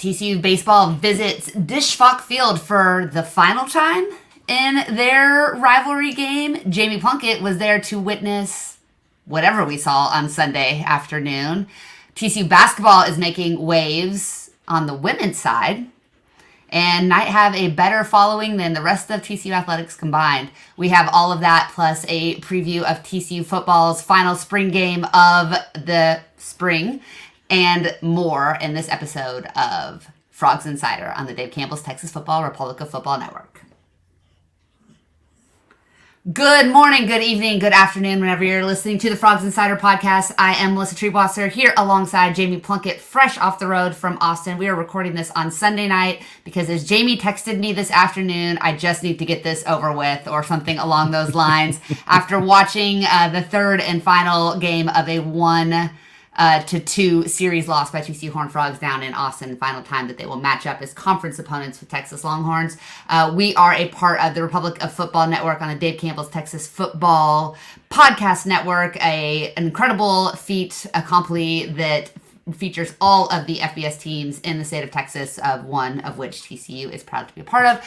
TCU baseball visits Disch-Falk Field for the final time in their rivalry game. Jamie Plunkett was there to witness whatever we saw on Sunday afternoon. TCU basketball is making waves on the women's side and might have a better following than the rest of TCU athletics combined. We have all of that plus a preview of TCU football's final spring game of the spring and more in this episode of Frogs Insider on the Dave Campbell's Texas Football Republic of Football Network. Good morning, good evening, good afternoon, whenever you're listening to the Frogs Insider podcast. I am Melissa Treebwasser here alongside Jamie Plunkett, fresh off the road from Austin. We are recording this on Sunday night because as Jamie texted me this afternoon, I just need to get this over with or something along those lines. After watching the third and final game of a 1-2 series loss by TCU Horned Frogs down in Austin, final time that they will match up as conference opponents with Texas Longhorns. We are a part of the Republic of Football Network on the Dave Campbell's Texas Football Podcast Network, an incredible feat accompli that features all of the FBS teams in the state of Texas, one of which TCU is proud to be a part of.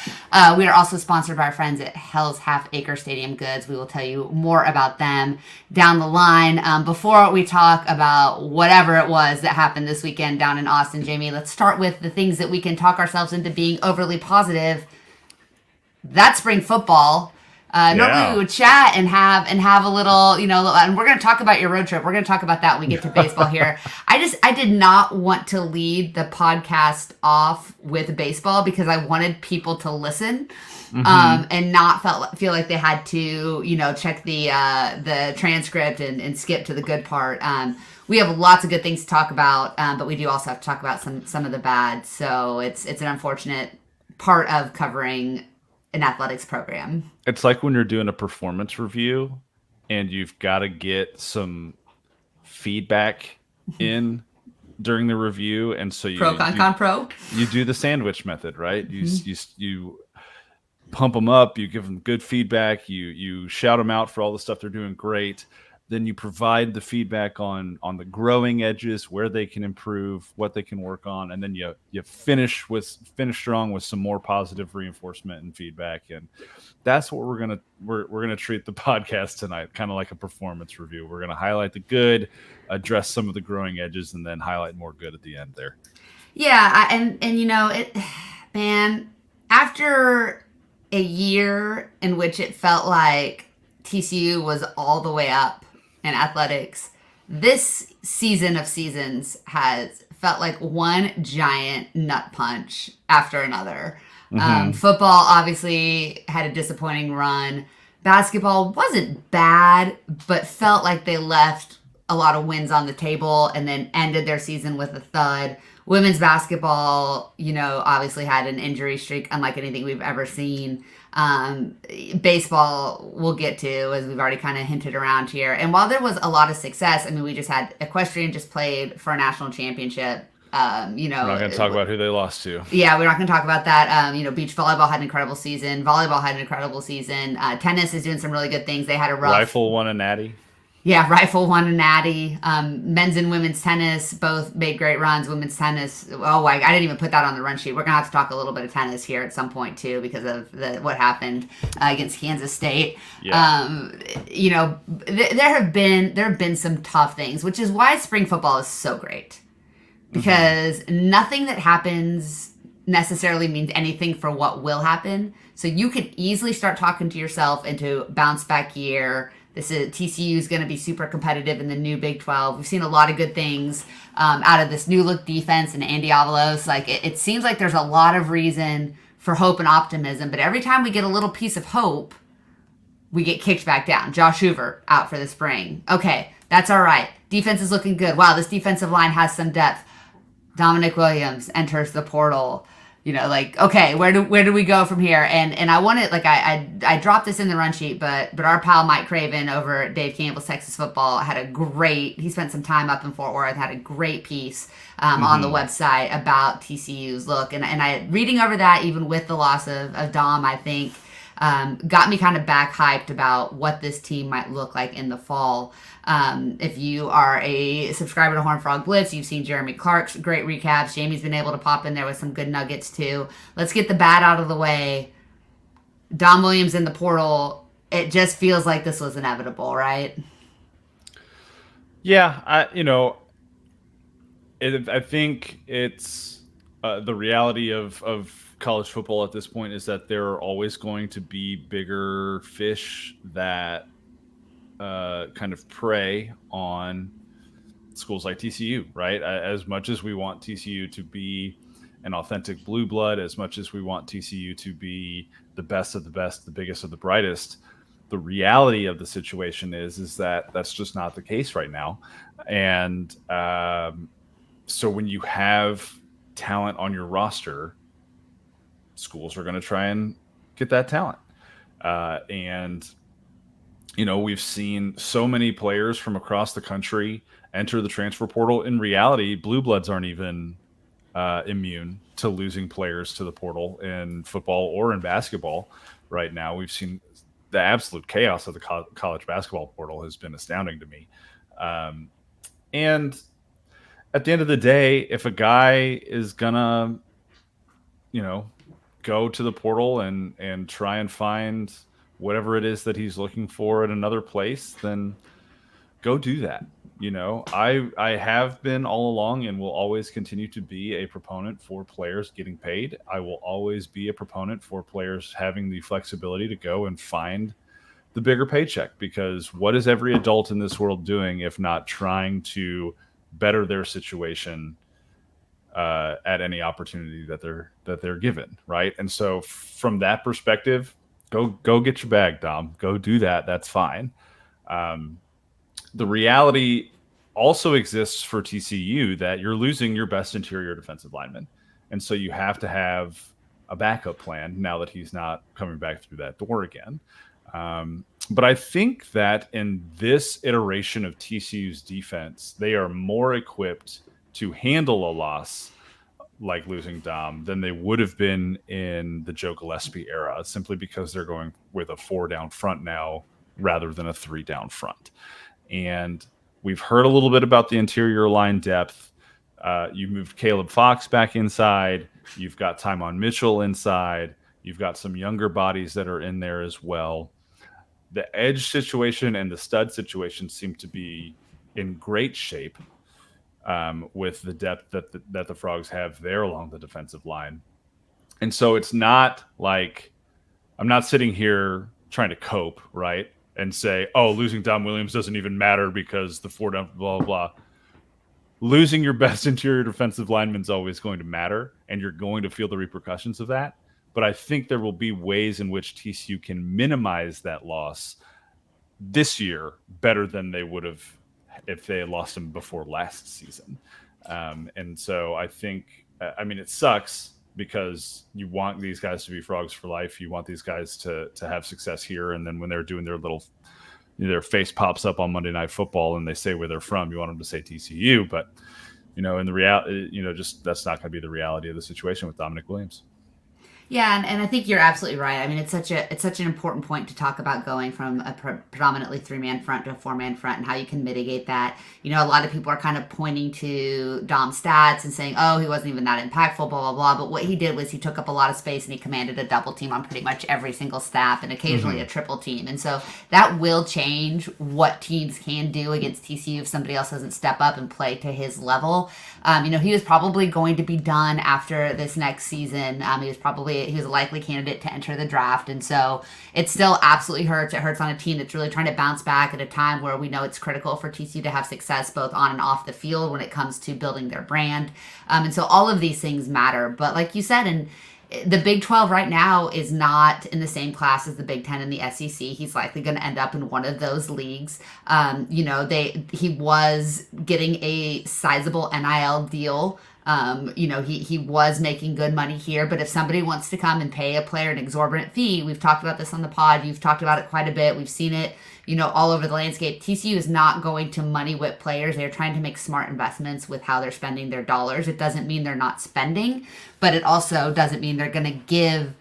We are also sponsored by our friends at Hell's Half Acre Stadium Goods. We will tell you more about them down the line. Before we talk about whatever it was that happened this weekend down in Austin, Jamie, let's start with the things that we can talk ourselves into being overly positive. That's spring football. Normally we would chat and have a little, and we're going to talk about your road trip. We're going to talk about that when we get to baseball here. I did not want to lead the podcast off with baseball because I wanted people to listen, and not feel like they had to, check the transcript and skip to the good part. We have lots of good things to talk about, but we do also have to talk about some of the bad. So it's an unfortunate part of covering an athletics program. It's like when you're doing a performance review and you've got to get some feedback in during the review, and so you you do the sandwich method, right? You pump them up, you give them good feedback, you shout them out for all the stuff they're doing great. Then you provide the feedback on the growing edges, where they can improve, what they can work on, and then you finish strong with some more positive reinforcement and feedback. And that's what we're gonna treat the podcast tonight, kind of like a performance review. We're gonna highlight the good, address some of the growing edges, and then highlight more good at the end there. Yeah, man, after a year in which it felt like TCU was all the way up in athletics, this season of seasons has felt like one giant nut punch after another. Football obviously had a disappointing run. Basketball wasn't bad, but felt like they left a lot of wins on the table and then ended their season with a thud. Women's basketball, obviously had an injury streak unlike anything we've ever seen. Baseball we'll get to, as we've already kind of hinted around here. And while there was a lot of success, we just had Equestrian just played for a national championship. We're not going to talk about who they lost to. Yeah, we're not going to talk about that. Beach volleyball had an incredible season. Volleyball had an incredible season. Tennis is doing some really good things. They had a rough... Rifle won a natty. Yeah, Rifle won a natty. Men's and women's tennis both made great runs. Women's tennis, I didn't even put that on the run sheet. We're going to have to talk a little bit of tennis here at some point, too, because of what happened against Kansas State. Yeah. There have been some tough things, which is why spring football is so great. Because nothing that happens necessarily means anything for what will happen. So you could easily start talking to yourself into bounce back year. TCU is going to be super competitive in the new Big 12. We've seen a lot of good things out of this new look defense and Andy Avalos. It seems like there's a lot of reason for hope and optimism, but every time we get a little piece of hope, we get kicked back down. Josh Hoover out for the spring. Okay, that's all right. Defense is looking good. Wow, this defensive line has some depth. Dominic Williams enters the portal. Okay, where do we go from here? And I wanted, I dropped this in the run sheet, but our pal Mike Craven over at Dave Campbell's Texas Football he spent some time up in Fort Worth, had a great piece on the website about TCU's look. And I reading over that, even with the loss of Dom, I think got me kind of back hyped about what this team might look like in the fall. If you are a subscriber to Horned Frog Blitz, you've seen Jeremy Clark's great recaps. Jamie's been able to pop in there with some good nuggets too. Let's get the bad out of the way. Dom Williams in the portal. It just feels like this was inevitable, right? Yeah, I think it's the reality of college football at this point is that there are always going to be bigger fish that kind of prey on schools like TCU, right? As much as we want TCU to be an authentic blue blood, as much as we want TCU to be the best of the best, the biggest of the brightest, the reality of the situation is that that's just not the case right now. And so when you have talent on your roster, schools are going to try and get that talent. And we've seen so many players from across the country enter the transfer portal. In reality, blue bloods aren't even immune to losing players to the portal in football or in basketball. Right now, we've seen the absolute chaos of the college basketball portal has been astounding to me. And at the end of the day, if a guy is gonna, go to the portal and try and find whatever it is that he's looking for at another place, then go do that. I have been all along and will always continue to be a proponent for players getting paid. I will always be a proponent for players having the flexibility to go and find the bigger paycheck, because what is every adult in this world doing if not trying to better their situation at any opportunity that they're given, right? And so from that perspective, go get your bag, Dom. Go do that. That's fine. The reality also exists for TCU that you're losing your best interior defensive lineman. And so you have to have a backup plan now that he's not coming back through that door again. But I think that in this iteration of TCU's defense, they are more equipped to handle a loss like losing Dom than they would have been in the Joe Gillespie era, simply because they're going with a 4 down front now rather than a 3 down front. And we've heard a little bit about the interior line depth. You moved Caleb Fox back inside. You've got Tymon Mitchell inside. You've got some younger bodies that are in there as well. The edge situation and the stud situation seem to be in great shape with the depth that the Frogs have there along the defensive line. And so it's not like I'm not sitting here trying to cope, right? And say, oh, losing Dom Williams doesn't even matter because the 4 down, blah, blah, blah. Losing your best interior defensive lineman is always going to matter, and you're going to feel the repercussions of that. But I think there will be ways in which TCU can minimize that loss this year better than they would have if they had lost him before last season. And so I think, it sucks because you want these guys to be Frogs for life. You want these guys to have success here. And then when they're doing their face pops up on Monday Night Football and they say where they're from, you want them to say TCU. But, in the reality, just that's not going to be the reality of the situation with Damonic Williams. Yeah, and I think you're absolutely right. It's such an important point to talk about going from a predominantly 3-man front to a 4-man front and how you can mitigate that. A lot of people are kind of pointing to Dom's stats and saying, oh, he wasn't even that impactful, blah, blah, blah. But what he did was he took up a lot of space and he commanded a double team on pretty much every single snap and occasionally a triple team. And so that will change what teams can do against TCU if somebody else doesn't step up and play to his level. He was probably going to be done after this next season. He was a likely candidate to enter the draft. And so it still absolutely hurts. It hurts on a team that's really trying to bounce back at a time where we know it's critical for TCU to have success both on and off the field when it comes to building their brand. And so all of these things matter. But like you said, and the Big 12 right now is not in the same class as the Big 10 and the SEC. He's likely going to end up in one of those leagues. He was getting a sizable NIL deal. He was making good money here, but if somebody wants to come and pay a player an exorbitant fee, we've talked about this on the pod. You've talked about it quite a bit. We've seen it, all over the landscape. TCU is not going to money whip players. They're trying to make smart investments with how they're spending their dollars. It doesn't mean they're not spending, but it also doesn't mean they're going to give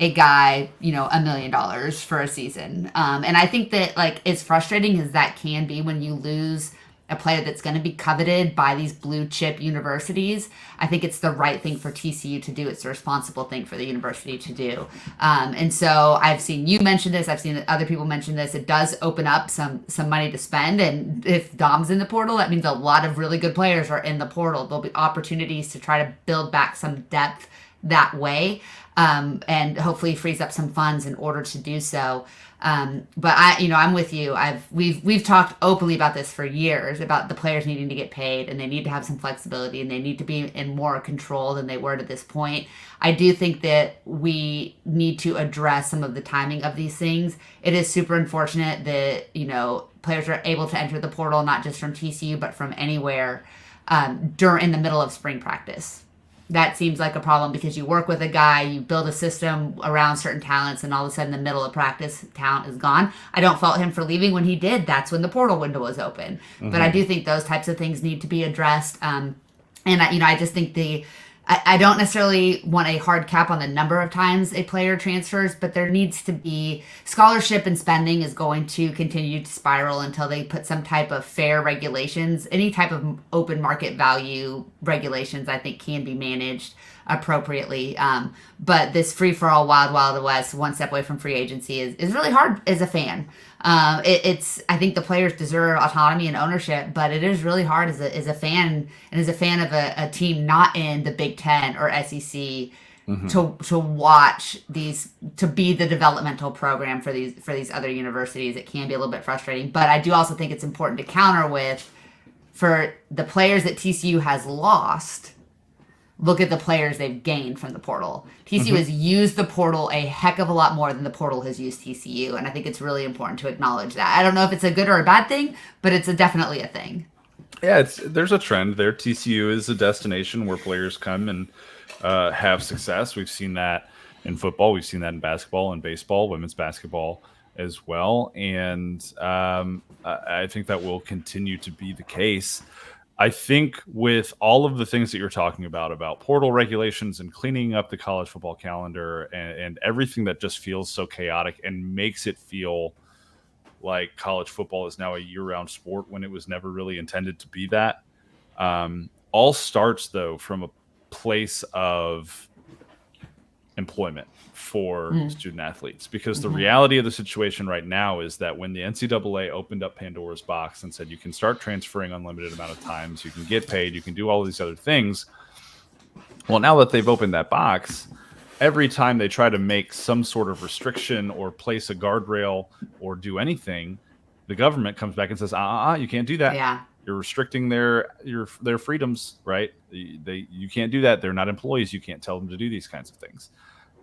a guy, $1 million for a season. And I think that, like, as frustrating as that can be when you lose a player that's going to be coveted by these blue chip universities, I think it's the right thing for TCU to do. It's the responsible thing for the university to do. And so I've seen you mention this. I've seen other people mention this. It does open up some money to spend. And if Dom's in the portal, that means a lot of really good players are in the portal. There'll be opportunities to try to build back some depth that way. And hopefully frees up some funds in order to do so. But I'm with you. We've talked openly about this for years, about the players needing to get paid, and they need to have some flexibility, and they need to be in more control than they were to this point. I do think that we need to address some of the timing of these things. It is super unfortunate that, players are able to enter the portal, not just from TCU, but from anywhere, in the middle of spring practice. That seems like a problem because you work with a guy, you build a system around certain talents, and all of a sudden in the middle of practice, talent is gone. I don't fault him for leaving when he did. That's when the portal window was open. Mm-hmm. But I do think those types of things need to be addressed. And I just think I don't necessarily want a hard cap on the number of times a player transfers, but there needs to be scholarship, and spending is going to continue to spiral until they put some type of fair regulations. Any type of open market value regulations, I think, can be managed appropriately. But this free for all, wild west, one step away from free agency is really hard as a fan. I think the players deserve autonomy and ownership, but it is really hard as a fan, and as a fan of a team not in the Big Ten or SEC, mm-hmm. to watch these, to be the developmental program for these other universities. It can be a little bit frustrating, but I do also think it's important to counter with, for the players that TCU has lost, look at the players they've gained from the portal. TCU mm-hmm. has used the portal a heck of a lot more than the portal has used TCU, and I think it's really important to acknowledge that. I don't know if it's a good or a bad thing, but it's definitely a thing. Yeah, there's a trend there. TCU is a destination where players come and have success. We've seen that in football. We've seen that in basketball and baseball, women's basketball as well. And I think that will continue to be the case. I think with all of the things that you're talking about portal regulations and cleaning up the college football calendar and everything that just feels so chaotic and makes it feel like college football is now a year-round sport when it was never really intended to be that, all starts, though, from a place of employment for student athletes, because the reality of the situation right now is that when the NCAA opened up Pandora's box and said you can start transferring unlimited amount of times, you can get paid, you can do all of these other things. Well, now that they've opened that box, every time they try to make some sort of restriction or place a guardrail or do anything, the government comes back and says, you can't do that. Yeah. You're restricting their freedoms, right? You can't do that. They're not employees. You can't tell them to do these kinds of things.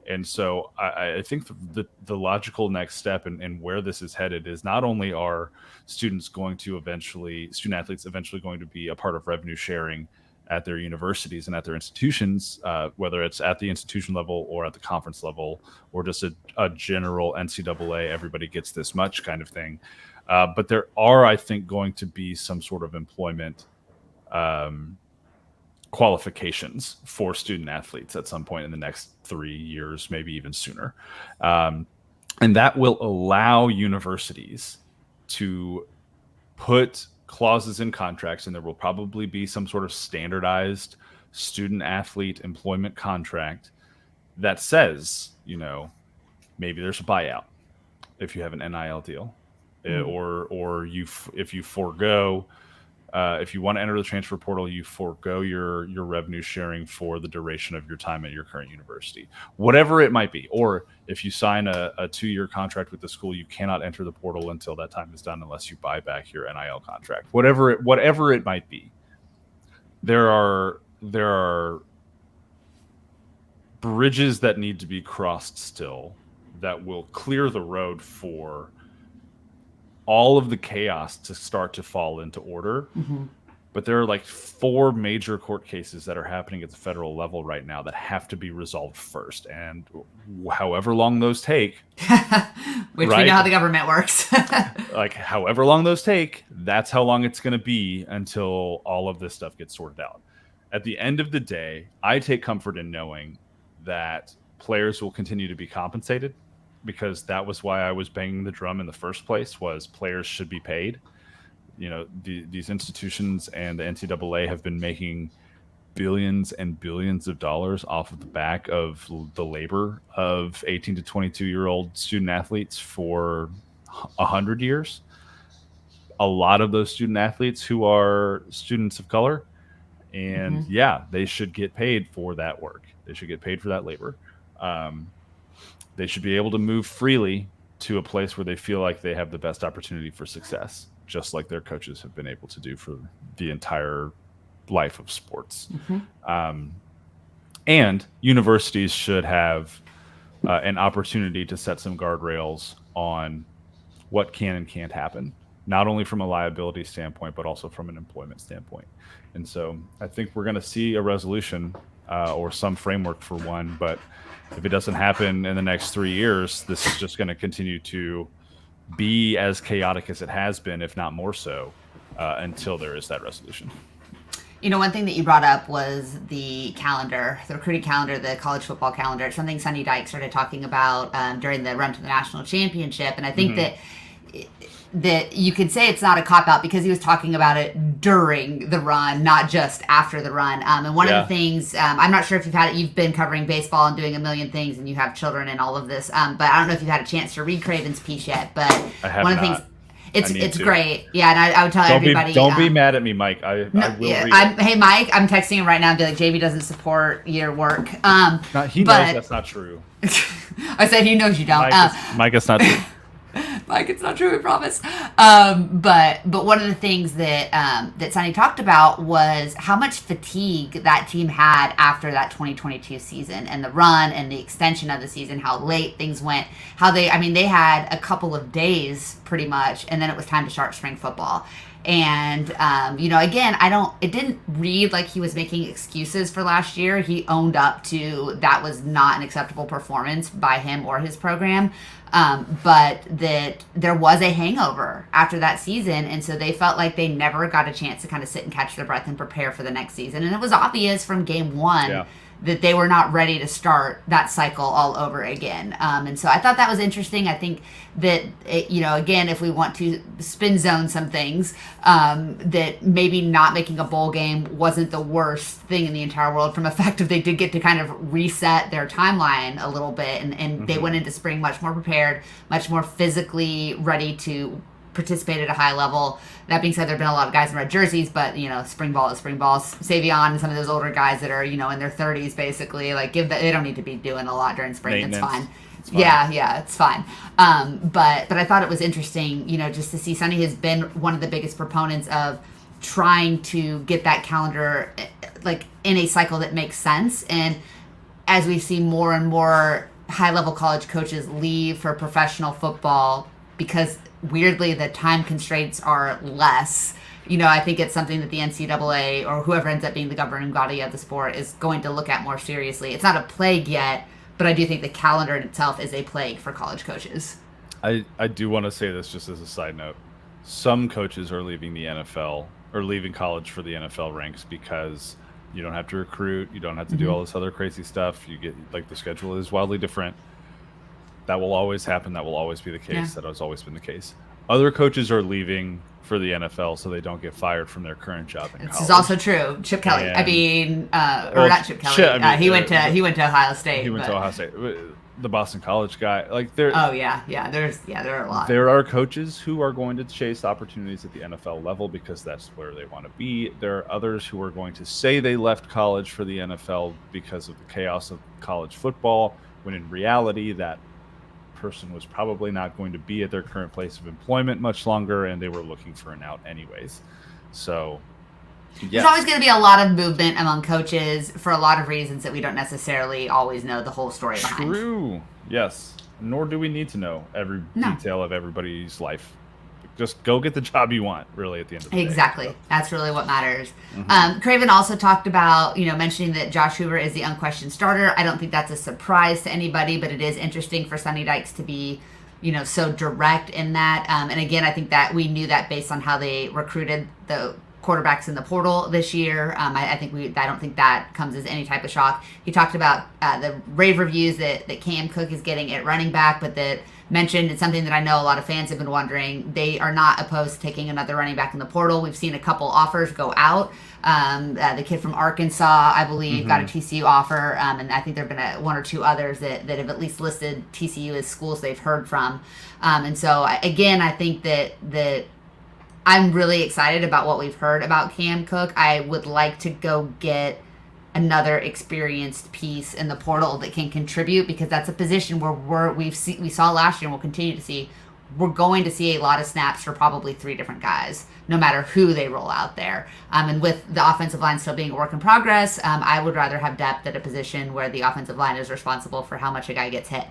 And so I think the logical next step and where this is headed is, not only are student athletes eventually going to be a part of revenue sharing at their universities and at their institutions, whether it's at the institution level or at the conference level, or just a general NCAA, everybody gets this much kind of thing. But there are, I think, going to be some sort of employment qualifications for student athletes at some point in the next 3 years, maybe even sooner. And that will allow universities to put clauses in contracts, and there will probably be some sort of standardized student athlete employment contract that says, maybe there's a buyout if you have an NIL deal, or if you forego, if you want to enter the transfer portal, you forego your revenue sharing for the duration of your time at your current university, whatever it might be. Or if you sign a 2-year contract with the school, you cannot enter the portal until that time is done unless you buy back your NIL contract. Whatever it might be, there are bridges that need to be crossed still that will clear the road for all of the chaos to start to fall into order. Mm-hmm. But there are like 4 major court cases that are happening at the federal level right now that have to be resolved first. And however long those take, which we know how the government works, like however long those take, that's how long it's going to be until all of this stuff gets sorted out. At the end of the day, I take comfort in knowing that players will continue to be compensated, because that was why I was banging the drum in the first place, was players should be paid. These institutions and the NCAA have been making billions and billions of dollars off of the back of the labor of 18 to 22-year-old student athletes for 100 years. A lot of those student athletes who are students of color, and they should get paid for that work. They should get paid for that labor. They should be able to move freely to a place where they feel like they have the best opportunity for success, just like their coaches have been able to do for the entire life of sports. And universities should have an opportunity to set some guardrails on what can and can't happen, not only from a liability standpoint, but also from an employment standpoint. And so I think we're going to see a resolution or some framework for one, but if it doesn't happen in the next 3 years, this is just going to continue to be as chaotic as it has been, if not more so, until there is that resolution. One thing that you brought up was the calendar, the recruiting calendar, the college football calendar. It's something Sonny Dykes started talking about during the run to the national championship. And I think that you could say it's not a cop-out because he was talking about it during the run, not just after the run. And one of the things, I'm not sure if you've been covering baseball and doing a million things and you have children and all of this, but I don't know if you've had a chance to read Craven's piece yet, but one of the things... It's great. Yeah, and I would tell everybody... Don't be mad at me, Mike. I will read it. Hey, Mike, I'm texting him right now and be like, JB doesn't support your work. He knows that's not true. I said he knows you don't. Mike, it's not true. Mike, it's not true, we promise. But one of the things that Sonny talked about was how much fatigue that team had after that 2022 season and the run and the extension of the season, how late things went, how they had a couple of days pretty much, and then it was time to start spring football. And, again, it didn't read like he was making excuses for last year. He owned up to that was not an acceptable performance by him or his program. But that there was a hangover after that season. And so they felt like they never got a chance to kind of sit and catch their breath and prepare for the next season. And it was obvious from game one that they were not ready to start that cycle all over again. And so I thought that was interesting. I think that, again, if we want to spin zone some things, that maybe not making a bowl game wasn't the worst thing in the entire world from the fact that they did get to kind of reset their timeline a little bit. And they went into spring much more prepared, much more physically ready to participate at a high level. That being said, there have been a lot of guys in red jerseys, but spring ball is spring ball. Savion and some of those older guys that are in their 30s basically, like they don't need to be doing a lot during spring. It's fine. Yeah, it's fine. But I thought it was interesting, just to see Sonny has been one of the biggest proponents of trying to get that calendar like in a cycle that makes sense. And as we see more and more high level college coaches leave for professional football because weirdly the time constraints are less, I think it's something that the NCAA or whoever ends up being the governing body of the sport is going to look at more seriously. It's not a plague yet, but I do think the calendar in itself is a plague for college coaches. I do want to say this just as a side note. Some coaches are leaving the NFL or leaving college for the NFL ranks because you don't have to recruit. You don't have to do all this other crazy stuff. You get the schedule is wildly different. That will always happen. That will always be the case. Yeah. That has always been the case. Other coaches are leaving for the NFL so they don't get fired from their current job in college. This is also true. Chip Kelly. Not Chip Kelly. He went to Ohio State. He went to Ohio State. The Boston College guy. There are a lot. There are coaches who are going to chase opportunities at the NFL level because that's where they want to be. There are others who are going to say they left college for the NFL because of the chaos of college football, when in reality that person was probably not going to be at their current place of employment much longer, and they were looking for an out anyways. So there's always going to be a lot of movement among coaches for a lot of reasons that we don't necessarily always know the whole story behind. True. Yes. Nor do we need to know every detail of everybody's life. Just go get the job you want, really, at the end of the day. Exactly. That's really what matters. Craven also talked about, mentioning that Josh Hoover is the unquestioned starter. I don't think that's a surprise to anybody, but it is interesting for Sonny Dykes to be, so direct in that. And again, I think that we knew that based on how they recruited the quarterbacks in the portal this year. I don't think that comes as any type of shock. He talked about the rave reviews that Cam Cook is getting at running back, but that mentioned it's something that I know a lot of fans have been wondering. They are not opposed to taking another running back in the portal. We've seen a couple offers go out. The kid from Arkansas, I believe, got a TCU offer, and I think there have been one or two others that have at least listed TCU as schools they've heard from. And so, again, I think that I'm really excited about what we've heard about Cam Cook. I would like to go get another experienced piece in the portal that can contribute, because that's a position where we saw last year and we'll continue to see, we're going to see a lot of snaps for probably 3 different guys, no matter who they roll out there. And with the offensive line still being a work in progress, I would rather have depth at a position where the offensive line is responsible for how much a guy gets hit.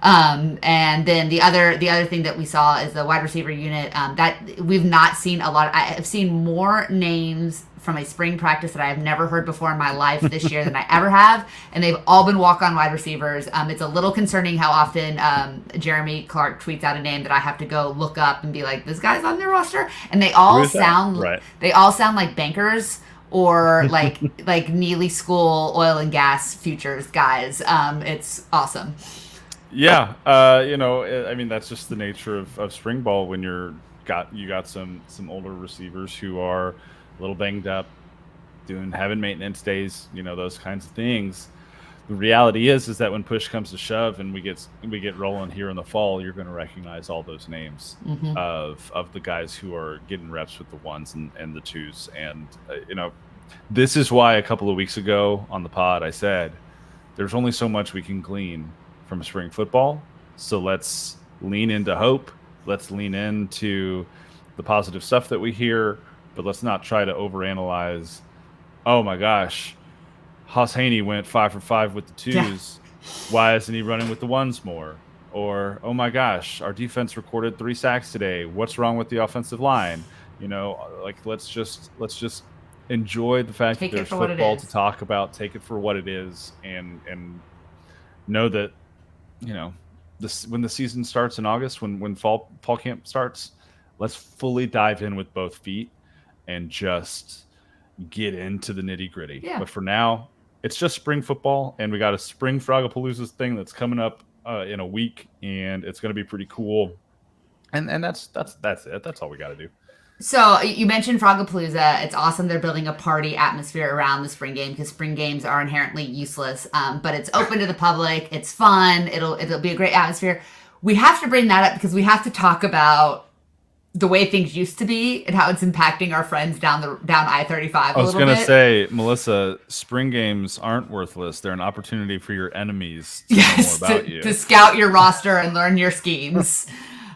And then the other thing that we saw is the wide receiver unit, that we've not seen a lot. I have seen more names from a spring practice that I have never heard before in my life this year than I ever have, and they've all been walk-on wide receivers. It's a little concerning how often Jeremy Clark tweets out a name that I have to go look up and be like, this guy's on their roster, and they all sound like bankers or like Neely School oil and gas futures guys. It's awesome. Yeah, I mean, that's just the nature of spring ball when you got some older receivers who are a little banged up, having maintenance days, those kinds of things. The reality is that when push comes to shove and we get rolling here in the fall, you're going to recognize all those names of the guys who are getting reps with the 1s and the 2s. And this is why a couple of weeks ago on the pod I said there's only so much we can glean from spring football, so let's lean into hope. Let's lean into the positive stuff that we hear, but let's not try to overanalyze. Oh my gosh, Haas Haney went 5 for 5 with the 2s. Yeah. Why isn't he running with the 1s more? Or, oh my gosh, our defense recorded 3 sacks today. What's wrong with the offensive line? Let's just enjoy the fact that there's football to talk about. Take it for what it is, and know that when the season starts in August, when fall camp starts, let's fully dive in with both feet and just get into the nitty gritty. Yeah. But for now, it's just spring football, and we got a spring Frogapalooza thing that's coming up in a week, and it's going to be pretty cool. And that's it. That's all we got to do. So you mentioned Frogapalooza. It's awesome they're building a party atmosphere around the spring game, because spring games are inherently useless. But it's open to the public. It's fun. It'll be a great atmosphere. We have to bring that up because we have to talk about the way things used to be and how it's impacting our friends down I-35 a little bit. I was going to say, Melissa, spring games aren't worthless. They're an opportunity for your enemies to know more about you. To scout your roster and learn your schemes.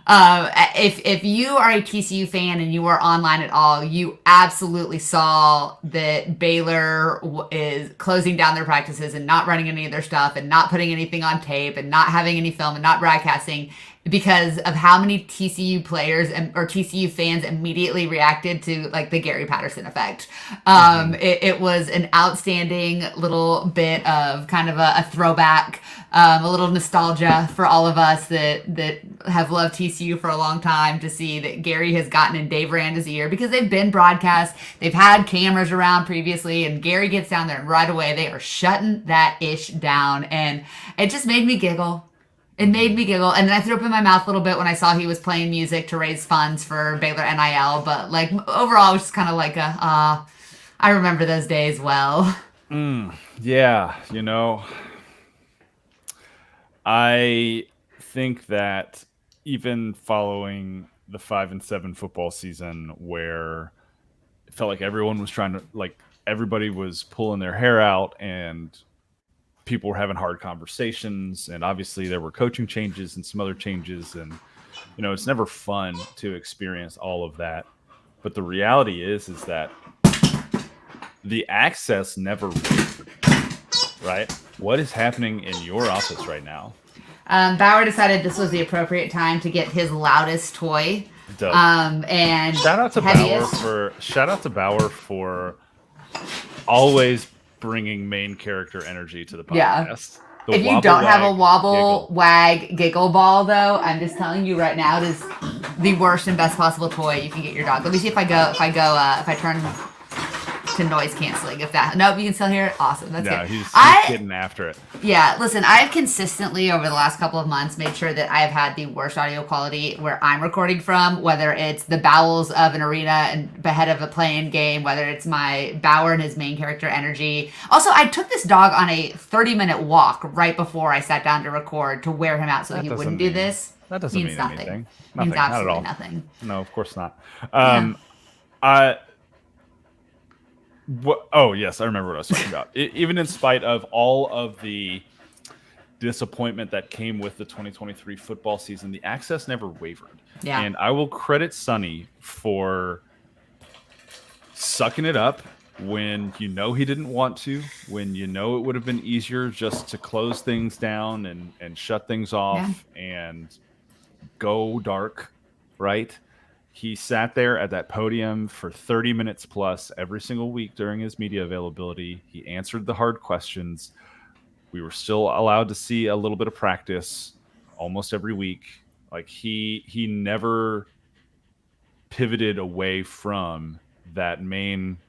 If you are a TCU fan and you are online at all, you absolutely saw that Baylor is closing down their practices and not running any of their stuff and not putting anything on tape and not having any film and not broadcasting because of how many TCU players or TCU fans immediately reacted to the Gary Patterson effect. It was an outstanding little bit of kind of a throwback, a little nostalgia for all of us that have loved TCU for a long time, to see that Gary has gotten in Dave Aranda's ear, because they've been broadcast, they've had cameras around previously, and Gary gets down there and right away they are shutting that ish down, and it just made me giggle. It made me giggle, and then I threw up in my mouth a little bit when I saw he was playing music to raise funds for Baylor NIL, but overall it was just kind of like I remember those days well. Yeah, I think that even following the 5-7 football season, where it felt like everyone was trying to, everybody was pulling their hair out and people were having hard conversations, and obviously there were coaching changes and some other changes, and it's never fun to experience all of that. But the reality is that the access never wavered, right? What is happening in your office right now? Bauer decided this was the appropriate time to get his loudest toy. Dope. And shout out to Bauer for always bringing main character energy to the podcast. If you don't have a wobble, wag, giggle ball, though, I'm just telling you right now, it is the worst and best possible toy you can get your dog. Let me see if I turn to noise canceling. If that, nope, you can still hear it. Awesome, that's good. He's getting after it. Yeah, listen, I've consistently over the last couple of months made sure that I have had the worst audio quality where I'm recording from, whether it's the bowels of an arena and ahead of a playing game, whether it's my Bauer and his main character energy. Also, I took this dog on a 30-minute walk right before I sat down to record to wear him out so he wouldn't do this. That doesn't mean nothing. Anything. Means absolutely not at all. Nothing. No, of course not. Oh, yes, I remember what I was talking about. Even in spite of all of the disappointment that came with the 2023 football season, the access never wavered. Yeah. And I will credit Sonny for sucking it up when you know he didn't want to, when you know it would have been easier just to close things down and shut things off and go dark, right? He sat there at that podium for 30 minutes plus every single week during his media availability. He answered the hard questions. We were still allowed to see a little bit of practice almost every week. Like he never pivoted away from that main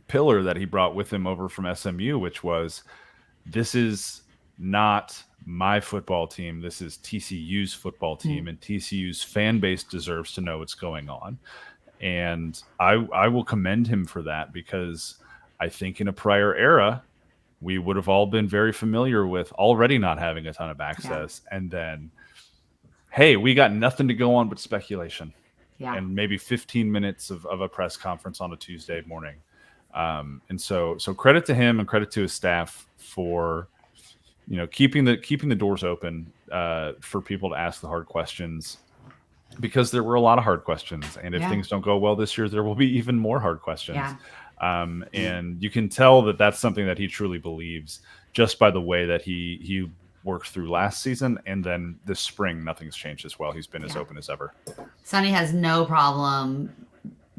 pillar that he brought with him over from SMU, which was, this is not my football team. This is TCU's football team, and TCU's fan base deserves to know what's going on. And I will commend him for that, because I think in a prior era, we would have all been very familiar with already not having a ton of access. Yeah. And then, hey, we got nothing to go on but speculation. Yeah. And maybe 15 minutes of a press conference on a Tuesday morning. And so credit to him and credit to his staff for, keeping the doors open for people to ask the hard questions, because there were a lot of hard questions. And if things don't go well this year, there will be even more hard questions. Yeah. And you can tell that that's something that he truly believes just by the way that he worked through last season. And then this spring, nothing's changed as well. He's been as open as ever. Sonny has no problem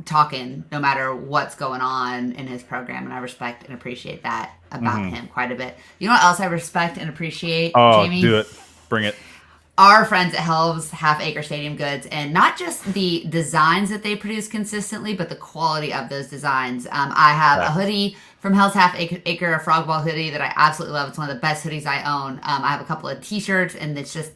talking no matter what's going on in his program, and I respect and appreciate that about him quite a bit. You know what else I respect and appreciate, Jamie? Do it. Bring it. Our friends at Hell's Half Acre Stadium Goods, and not just the designs that they produce consistently, but the quality of those designs. I have a hoodie from Hell's Half Acre, a frog ball hoodie that I absolutely love. It's one of the best hoodies I own. I have a couple of t-shirts, and it's just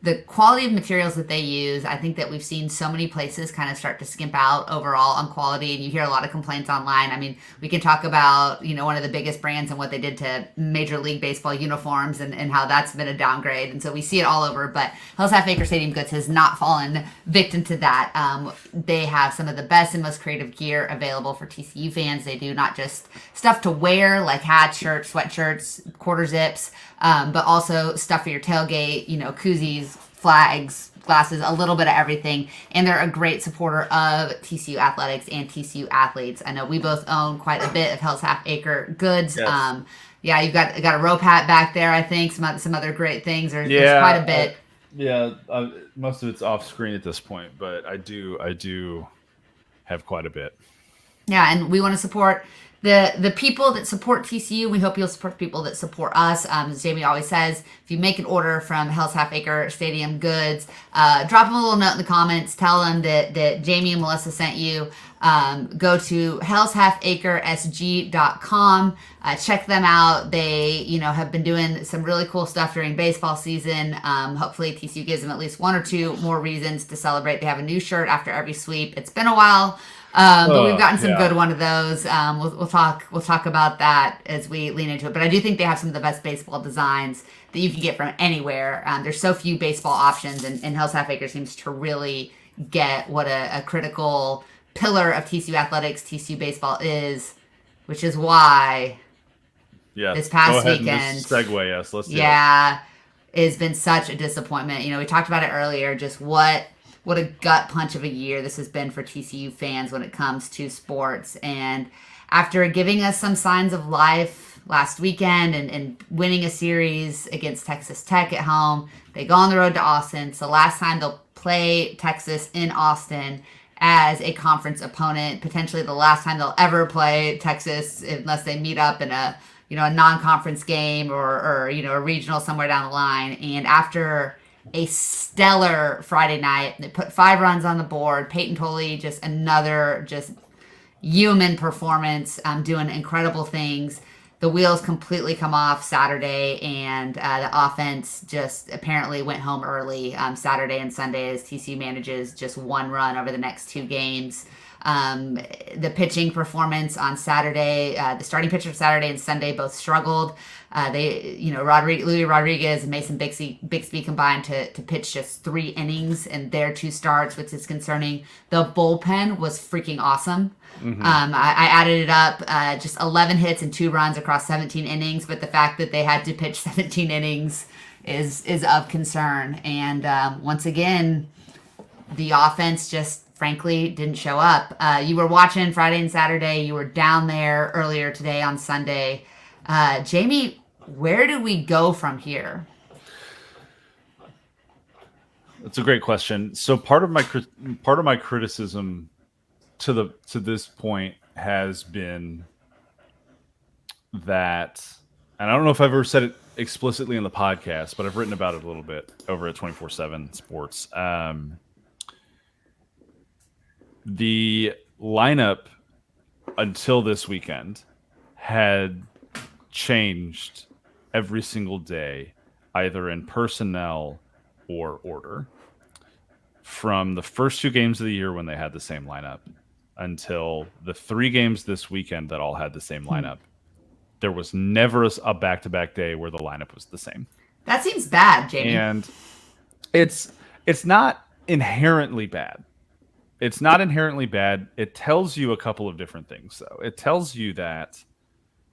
the quality of materials that they use. I think that we've seen so many places kind of start to skimp out overall on quality, and you hear a lot of complaints online. I mean, we can talk about, one of the biggest brands and what they did to Major League Baseball uniforms and how that's been a downgrade. And so we see it all over, but Hell's Half Acre Stadium Goods has not fallen victim to that. They have some of the best and most creative gear available for TCU fans. They do not just stuff to wear like hats, shirts, sweatshirts, quarter zips, but also stuff for your tailgate, koozies, flags, glasses, a little bit of everything. And they're a great supporter of TCU athletics and TCU athletes. I know we both own quite a bit of Hell's Half Acre goods. Yes. You've got a rope hat back there, I think, some other great things. There's quite a bit. Most of it's off screen at this point, but I do have quite a bit. Yeah, and we want to support the people that support TCU. We hope you'll support people that support us. As Jamie always says, if you make an order from Hell's Half Acre Stadium Goods, drop them a little note in the comments. Tell them that Jamie and Melissa sent you. Go to hellshalfacresg.com. Check them out. They, have been doing some really cool stuff during baseball season. Hopefully TCU gives them at least one or two more reasons to celebrate. They have a new shirt after every sweep. It's been a while. But we've gotten some good one of those. We'll talk about that as we lean into it. But I do think they have some of the best baseball designs that you can get from anywhere. There's so few baseball options, and Hell's Half Acre seems to really get what a critical pillar of TCU athletics, TCU baseball is, which is why this past weekend, segue us. Let's do it. It's been such a disappointment. We talked about it earlier. Just what a gut punch of a year this has been for TCU fans when it comes to sports. And after giving us some signs of life last weekend and winning a series against Texas Tech at home, they go on the road to Austin. It's the last time they'll play Texas in Austin as a conference opponent, potentially the last time they'll ever play Texas unless they meet up in a a non-conference game or a regional somewhere down the line. And after a stellar Friday night, they put 5 runs on the board. Peyton Tolley, just another human performance, doing incredible things. The wheels completely come off Saturday, and the offense just apparently went home early Saturday and Sunday as TCU manages just 1 run over the next 2 games. The pitching performance on Saturday, the starting pitcher Saturday and Sunday both struggled. Louis Rodriguez and Mason Bixby combined to pitch just 3 innings in their 2 starts, which is concerning. The bullpen was freaking awesome. Mm-hmm. I added it up, just 11 hits and 2 runs across 17 innings, but the fact that they had to pitch 17 innings is of concern. And once again, the offense just frankly didn't show up. You were watching Friday and Saturday. You were down there earlier today on Sunday. Jamie, where do we go from here? That's a great question. So part of my criticism to this point has been that, and I don't know if I've ever said it explicitly in the podcast, but I've written about it a little bit over at 24/7 Sports. The lineup until this weekend had changed every single day, either in personnel or order, from the first 2 games of the year when they had the same lineup until the 3 games this weekend that all had the same lineup. There was never a back-to-back day where the lineup was the same. That seems bad, Jamie. And it's not inherently bad. It's not inherently bad. It tells you a couple of different things, though. It tells you that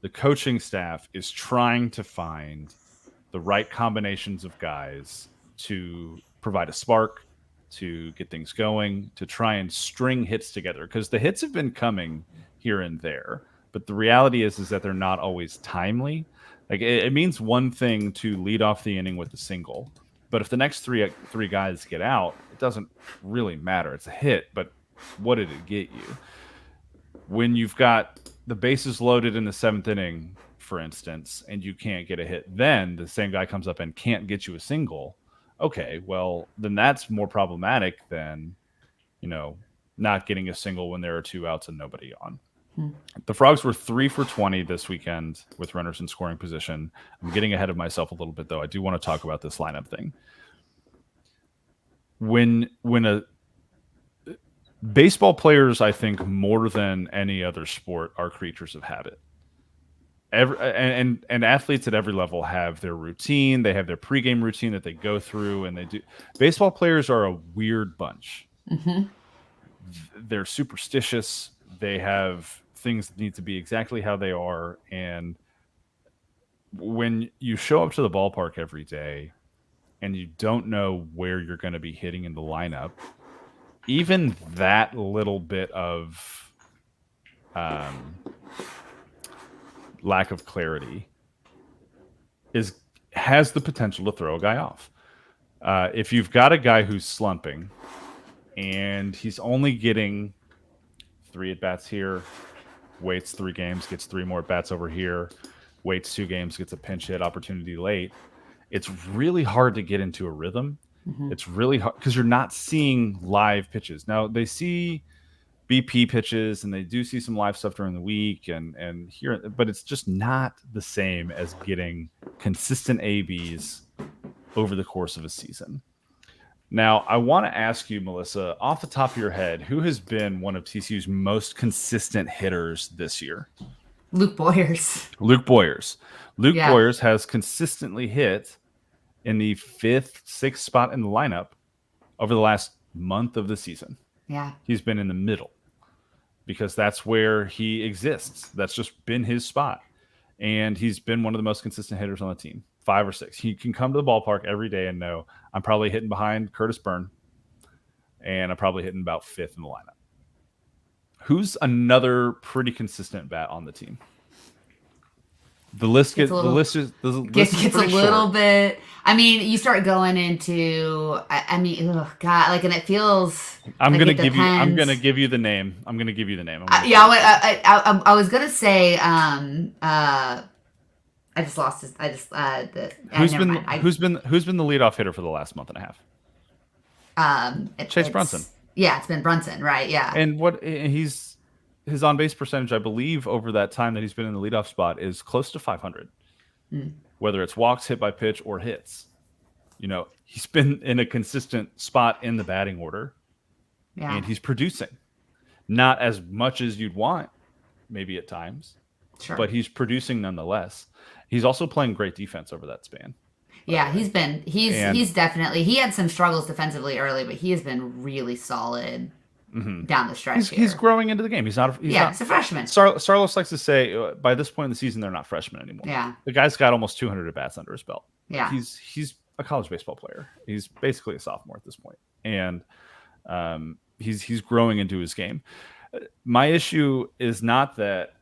the coaching staff is trying to find the right combinations of guys to provide a spark, to get things going, to try and string hits together. Because the hits have been coming here and there, but the reality is that they're not always timely. Like it means one thing to lead off the inning with a single, but if the next three guys get out, it doesn't really matter. It's a hit, but what did it get you? When you've got the bases loaded in the 7th inning, for instance, and you can't get a hit, then the same guy comes up and can't get you a single. Okay, well, then that's more problematic than, not getting a single when there are 2 outs and nobody on. The Frogs were 3 for 20 this weekend with runners in scoring position. I'm getting ahead of myself a little bit, though. I do want to talk about this lineup thing. When baseball players, I think, more than any other sport, are creatures of habit. And athletes at every level have their routine. They have their pregame routine that they go through, and they do. Baseball players are a weird bunch. Mm-hmm. They're superstitious. They have things that need to be exactly how they are. And when you show up to the ballpark every day and you don't know where you're going to be hitting in the lineup, even that little bit of lack of clarity has the potential to throw a guy off. If you've got a guy who's slumping and he's only getting 3 at-bats here, waits 3 games, gets 3 more at-bats over here, waits 2 games, gets a pinch hit opportunity late, it's really hard to get into a rhythm. Mm-hmm. It's really hard because you're not seeing live pitches. Now, they see BP pitches and they do see some live stuff during the week and here, but it's just not the same as getting consistent ABs over the course of a season. Now, I want to ask you, Melissa, off the top of your head, who has been one of TCU's most consistent hitters this year? Luke Boyers. Luke Boyers has consistently hit in the 5th, 6th spot in the lineup over the last month of the season. Yeah. He's been in the middle because that's where he exists. That's just been his spot. And he's been one of the most consistent hitters on the team. 5 or 6. He can come to the ballpark every day and know I'm probably hitting behind Curtis Byrne, and I'm probably hitting about 5th in the lineup. Who's another pretty consistent bat on the team? The list gets a little bit. I mean, you start going into. Oh God, like, and it feels. I'm gonna give you the name. I was gonna say I just lost his. Who's been the leadoff hitter for the last month and a half? Chase Brunson. Yeah, it's been Brunson, right? Yeah. And his on base percentage, I believe, over that time that he's been in the leadoff spot is close to 500. Whether it's walks, hit by pitch, or hits, he's been in a consistent spot in the batting order, and he's producing. Not as much as you'd want, maybe at times, but he's producing nonetheless. He's also playing great defense over that span. Yeah, he's definitely, he had some struggles defensively early, but he has been really solid down the stretch. He's growing into the game. He's a freshman. Sarlos likes to say by this point in the season, they're not freshmen anymore. Yeah. The guy's got almost 200 at-bats under his belt. Yeah. He's a college baseball player. He's basically a sophomore at this point. And he's growing into his game. My issue is not that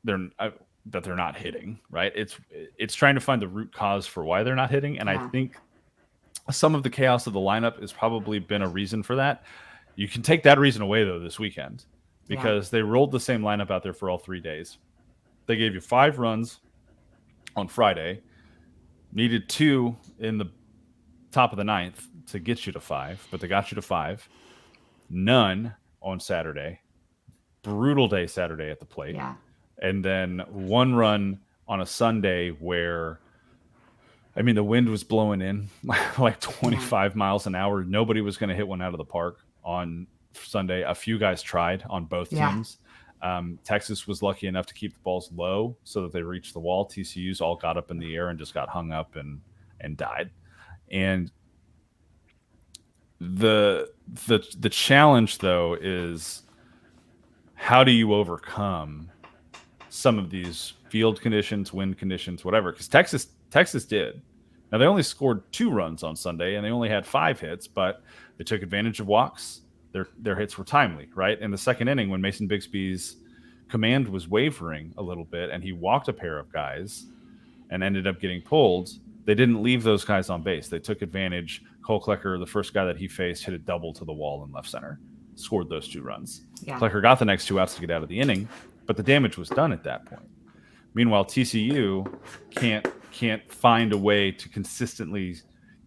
they're not hitting, right? It's trying to find the root cause for why they're not hitting, and I think some of the chaos of the lineup has probably been a reason for that. You can take that reason away though this weekend because they rolled the same lineup out there for all 3 days. They gave you 5 runs on Friday, needed 2 in the top of the 9th to get you to 5, but they got you to 5. None on Saturday. Brutal day Saturday at the plate. Yeah. And then 1 run on a Sunday where, the wind was blowing in like 25 miles an hour. Nobody was going to hit one out of the park on Sunday. A few guys tried on both teams. Texas was lucky enough to keep the balls low so that they reached the wall. TCU's all got up in the air and just got hung up and died. And the challenge though is how do you overcome some of these field conditions, wind conditions, whatever? Because Texas did. Now they only scored 2 runs on Sunday and they only had 5 hits, but they took advantage of walks. Their hits were timely, right? In the second inning, when Mason Bixby's command was wavering a little bit and he walked a pair of guys and ended up getting pulled, they didn't leave those guys on base. They took advantage. Cole Klecker, the first guy that he faced, hit a double to the wall in left center, scored those 2 runs. Yeah. Klecker got the next 2 outs to get out of the inning, but the damage was done at that point. Meanwhile, TCU can't find a way to consistently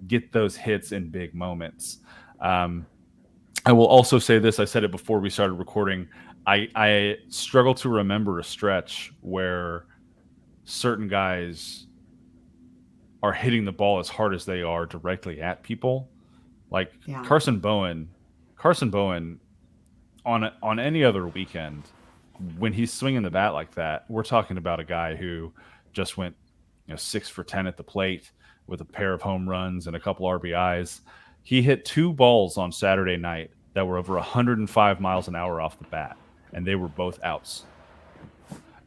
get those hits in big moments. I will also say this. I said it before we started recording. I struggle to remember a stretch where certain guys are hitting the ball as hard as they are directly at people. Like Carson Bowen on any other weekend, when he's swinging the bat like that, we're talking about a guy who just went 6 for 10 at the plate with a pair of home runs and a couple RBIs. He hit 2 balls on Saturday night that were over 105 miles an hour off the bat, and they were both outs.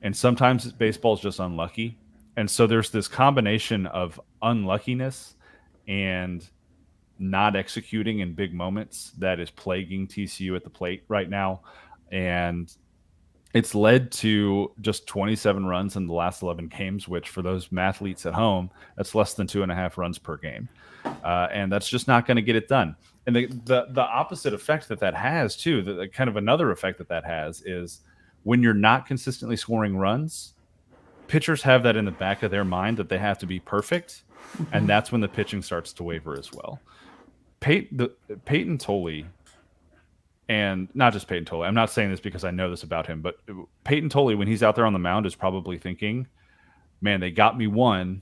And sometimes baseball's just unlucky. And so there's this combination of unluckiness and not executing in big moments that is plaguing TCU at the plate right now. And it's led to just 27 runs in the last 11 games, which for those mathletes at home, that's less than 2.5 runs per game. And that's just not going to get it done. And the opposite effect that has too, the kind of another effect that has is when you're not consistently scoring runs, pitchers have that in the back of their mind that they have to be perfect. And that's when the pitching starts to waver as well. Peyton Tolley, and not just Peyton Tolley, I'm not saying this because I know this about him, but Peyton Tolley, when he's out there on the mound, is probably thinking, man, they got me 1.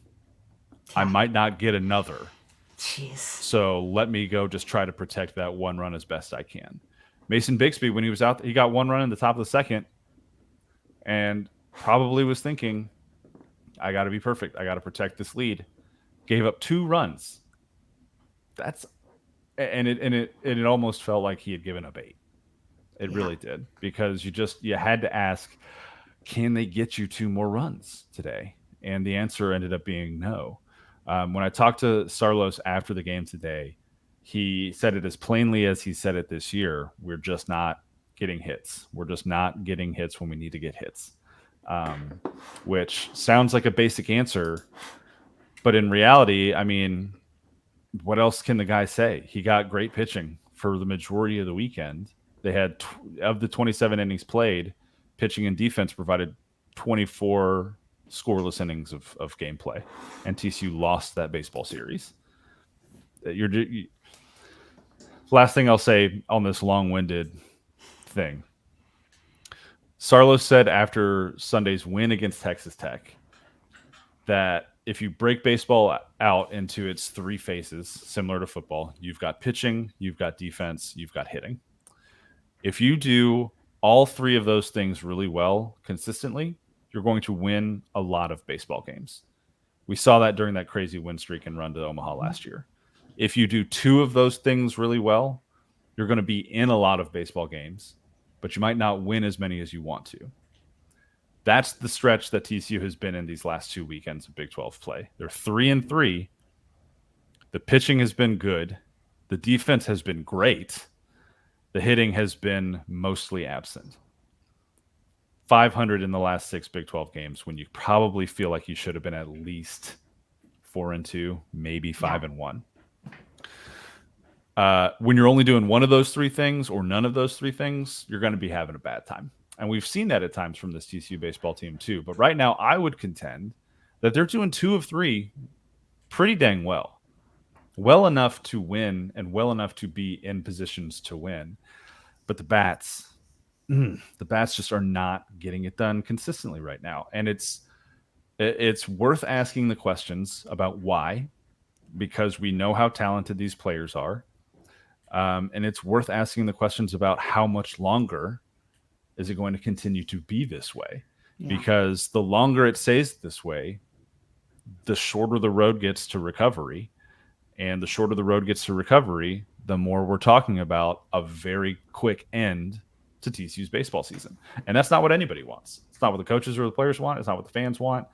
I might not get another. Jeez. So let me go just try to protect that 1 run as best I can. Mason Bixby, when he was out, he got 1 run in the top of the second and probably was thinking, I got to be perfect. I got to protect this lead. Gave up 2 runs. It almost felt like he had given up 8. It really did, because you had to ask, can they get you 2 more runs today? And the answer ended up being no. When I talked to Sarlos after the game today, he said it as plainly as he said it this year. We're just not getting hits. We're just not getting hits when we need to get hits, which sounds like a basic answer. But in reality, what else can the guy say? He got great pitching for the majority of the weekend. They had, of the 27 innings played, pitching and defense provided 24 scoreless innings of gameplay, and TCU lost that baseball series. Last thing I'll say on this long-winded thing. Sarlo said after Sunday's win against Texas Tech that if you break baseball out into its three phases, similar to football, you've got pitching, you've got defense, you've got hitting. If you do all three of those things really well consistently, you're going to win a lot of baseball games. We saw that during that crazy win streak and run to Omaha last year. If you do two of those things really well, you're going to be in a lot of baseball games, but you might not win as many as you want to. That's the stretch that TCU has been in these last 2 weekends of Big 12 play. They're 3-3. The pitching has been good. The defense has been great. The hitting has been mostly absent. 500 in the last 6 Big 12 games when you probably feel like you should have been at least 4-2, maybe 5-1. When you're only doing one of those three things or none of those three things, you're going to be having a bad time. And we've seen that at times from this TCU baseball team too. But right now, I would contend that they're doing 2 of 3 pretty dang well. Well enough to win and well enough to be in positions to win. But the bats just are not getting it done consistently right now. And it's worth asking the questions about why, because we know how talented these players are. And it's worth asking the questions about how much longer is it going to continue to be this way? Yeah. Because the longer it stays this way, the shorter the road gets to recovery. And the shorter the road gets to recovery, the more we're talking about a very quick end to TCU's baseball season. And that's not what anybody wants. It's not what the coaches or the players want. It's not what the fans want.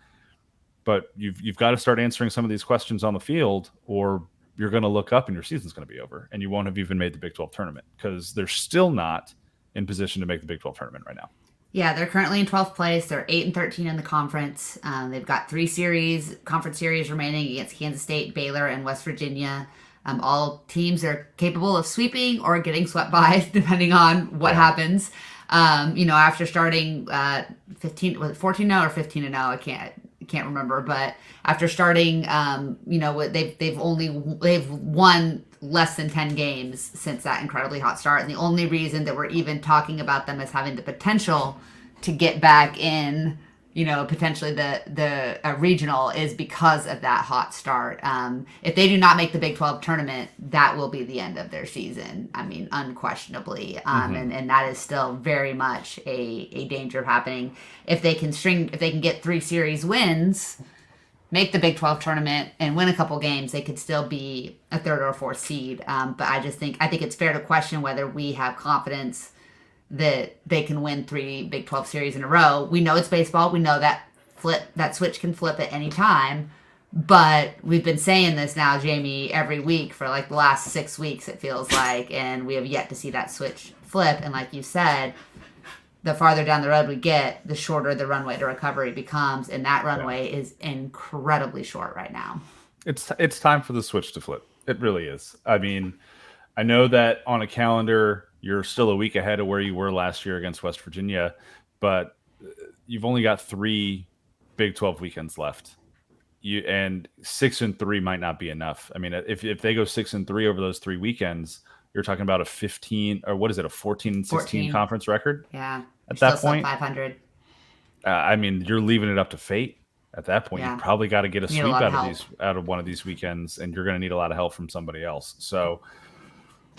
But you've got to start answering some of these questions on the field, or you're going to look up and your season's going to be over and you won't have even made the Big 12 tournament, because they're still not in position to make the Big 12 tournament right now. Yeah, they're currently in 12th place. They're 8-13 in the conference. They've got 3 conference series remaining against Kansas State, Baylor, and West Virginia. All teams are capable of sweeping or getting swept by, depending on what happens. After starting 14-0 or 15-0, I can't remember, but after starting, they've won less than 10 games since that incredibly hot start. And the only reason that we're even talking about them as having the potential to get back in, potentially the regional is because of that hot start. If they do not make the Big 12 tournament, that will be the end of their season. I mean, unquestionably. And that is still very much a danger of happening. If they can get 3 series wins, make the Big 12 tournament and win a couple games, they could still be a 3rd or 4th seed. But I think it's fair to question whether we have confidence that they can win 3 Big 12 series in a row. We know it's baseball. We know that switch can flip at any time. But we've been saying this now, Jamie, every week for like the last 6 weeks, it feels like, and we have yet to see that switch flip. And like you said, the farther down the road we get, the shorter the runway to recovery becomes, and that runway is incredibly short right now. It's time for the switch to flip. It really is. I mean, I know that on a calendar, you're still a week ahead of where you were last year against West Virginia, but you've only got 3 Big 12 weekends left. And 6-3 might not be enough. I mean, if they go 6-3 over those 3 weekends, you're talking about a 15 or what is it, a 14-16 conference record? Yeah. At that point, 500. I mean, you're leaving it up to fate. At that point, you probably got to get a sweep out of one of these weekends, and you're going to need a lot of help from somebody else. So,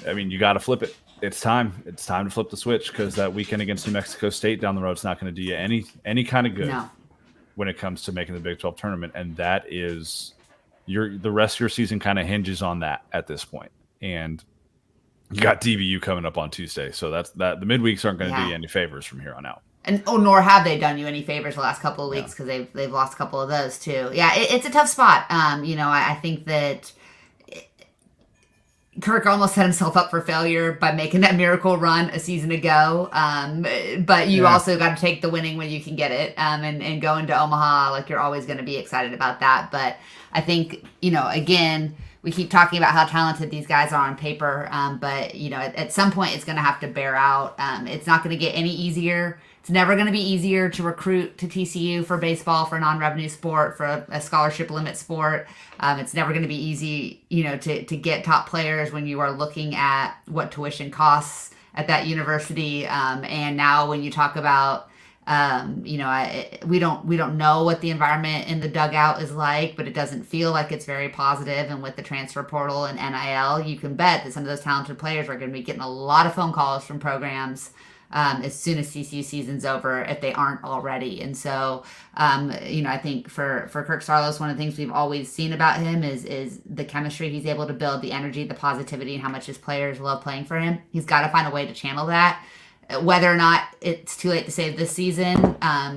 I mean, you got to flip it. It's time. It's time to flip the switch, because that weekend against New Mexico State down the road is not going to do you any kind of good when it comes to making the Big 12 tournament, and that is the rest of your season kind of hinges on that at this point. And you got DBU coming up on Tuesday, so the midweeks aren't going to do you any favors from here on out. And nor have they done you any favors the last couple of weeks, because they've lost a couple of those too. Yeah, it's a tough spot. I think that Kirk almost set himself up for failure by making that miracle run a season ago. But you also got to take the winning when you can get it. And going to Omaha, like, you're always going to be excited about that. But I think, again, we keep talking about how talented these guys are on paper. But, at some point it's going to have to bear out. It's not going to get any easier It's never going to be easier to recruit to TCU for baseball, for a non-revenue sport, for a scholarship limit sport. It's never going to be easy, to get top players when you are looking at what tuition costs at that university. And now when you talk about, we don't know what the environment in the dugout is like, but it doesn't feel like it's very positive. And with the transfer portal and NIL, you can bet that some of those talented players are going to be getting a lot of phone calls from programs as soon as TCU season's over, if they aren't already. And so, I think for Kirk Saarloos, one of the things we've always seen about him is the chemistry he's able to build, the energy, the positivity, and how much his players love playing for him. He's got to find a way to channel that. Whether or not it's too late to save this season,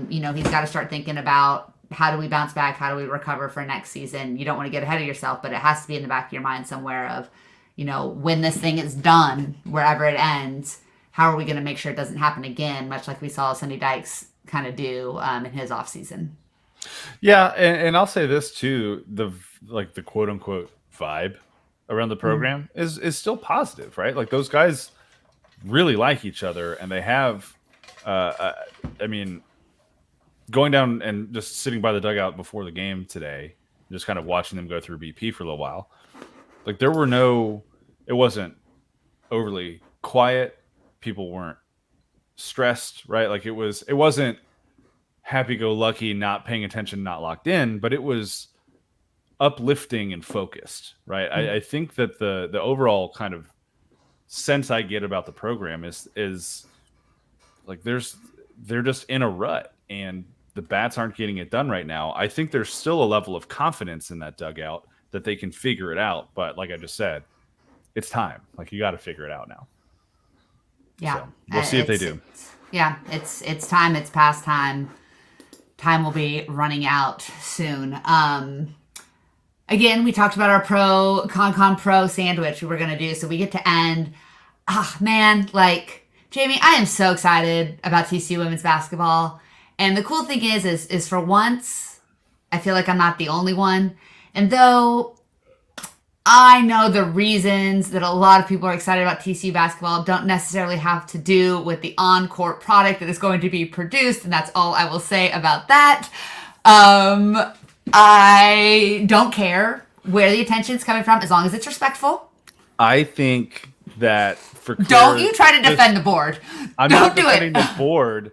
he's got to start thinking about how do we bounce back? How do we recover for next season? You don't want to get ahead of yourself, but it has to be in the back of your mind somewhere of, when this thing is done, wherever it ends, how are we going to make sure it doesn't happen again, much like we saw Sonny Dykes kind of do in his offseason. Yeah, and I'll say this too, the quote unquote vibe around the program is still positive, right? Like those guys really like each other, and they have going down and just sitting by the dugout before the game today, just kind of watching them go through BP for a little while, like it wasn't overly quiet, people weren't stressed, right? Like it wasn't happy-go-lucky, not paying attention, not locked in, but it was uplifting and focused, right? I think that the overall kind of sense I get about the program is like they're just in a rut, and the bats aren't getting it done right now. I think there's still a level of confidence in that dugout that they can figure it out, but like I just said, it's time. Like you got to figure it out now. Yeah, so we'll see if they do. It's time. It's past time. Time will be running out soon. Again, we talked about our Con Pro sandwich we were going to do, so we get to end. Jamie, I am so excited about TCU women's basketball. And the cool thing is for once, I feel like I'm not the only one. And though I know the reasons that a lot of people are excited about TCU basketball don't necessarily have to do with the on-court product that is going to be produced, and that's all I will say about that. I don't care where the attention's coming from as long as it's respectful. I think that don't you try to defend the board. I'm not defending the board.